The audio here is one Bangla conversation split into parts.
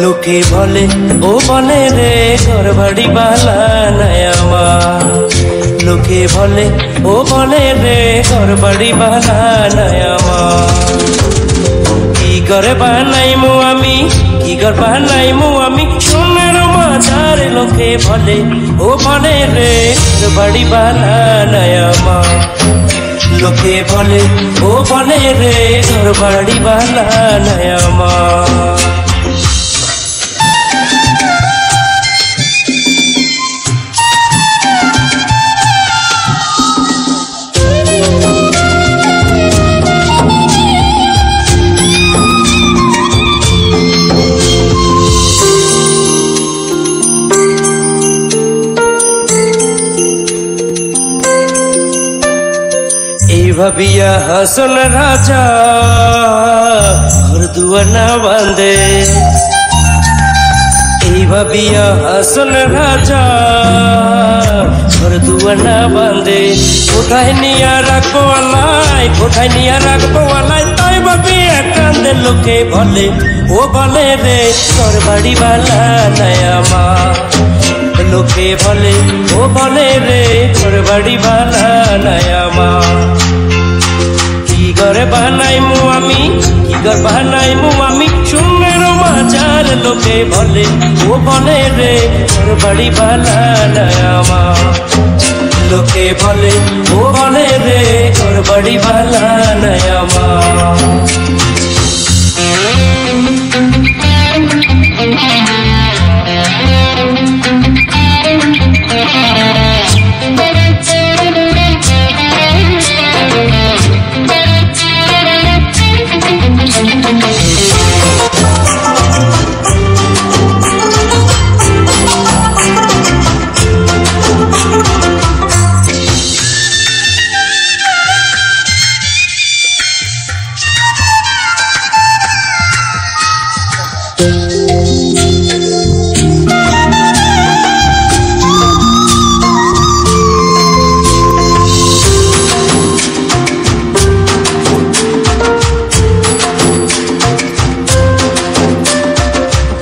লোকে বলে ও বলে রে ঘর বাড়ি বালা নাই আমার, লোকে বলে ও বলে রে ঘর বাড়ি বালা নাই আমার। কি করে বানাইমু আমি, কি করে বানাইমু আমি সোনার মাঝার। লোকে বলে ও বলে রে ঘর বাড়ি বালা নাই আমার, লোকে বলে ও বলে রে ঘর বাড়ি বালা নাই আমার। ভাবিয়া হাসন রাজা ঘর দুয়ার না বাঁধে, এই ভাবিয়া হাসন রাজা ঘর দুয়ার না বাঁধে। কোথায় নিয়া রাখবো আলাই, কোথায় নিয়া রাখবো আলাই, তাই ভাবিয়া কান্দে। লোকে বলে ও বলে রে ঘর বাড়ি বালা নাই আমার, লোকে বলে ও বলে রে ঘর বাড়ি বালা নাই আমার। কি করে বানাইমু আমি, কি করে বানাইমু আমি সোনার মাঝার। লোকে বলে ও বলে রে ঘর বাড়ি বালা নাই আমার, লোকে বলে ও বলে রে ঘর বাড়ি বালা নাই আমার।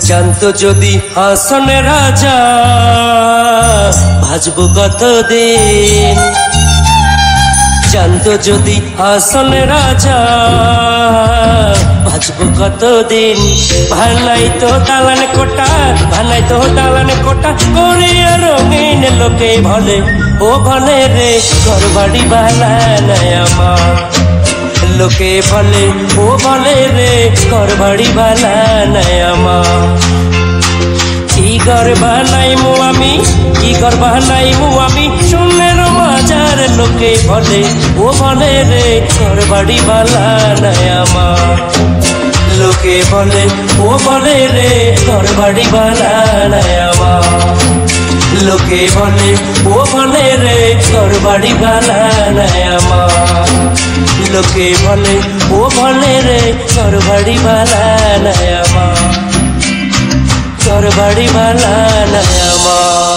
জানতো যদি হাসন রাজা ভাজবো কতদিন, জানতো যদি হাসন রাজা ভাজবো কতদিন। ভালাই তো দালান কোটা, ভালাই তো দালান কোটা করিয়া রঙিন। লোকে বলে ও বলে রে ঘর বাড়ি বালা নাই আমার, লোকে বলে ও বলে রে ঘর বাড়ি বালা নাই আমার। কি ঘর বানাইমু আমি, কি ঘর বানাইমু আমি সোনার মাঝার। লোকে বলে ও বলে রে ঘর বাড়ি বালা নাই আমার, লোকে বলে ও বলে রে ঘর বাড়ি বালা নাই আমার। লোকে বলে ও বলে রে ঘর বাড়ি বালা নাই আমার, লোকে বলে ও বলে রে ঘর বাড়ি বালা নাই আমার, ঘর বাড়ি বালা নাই আমার।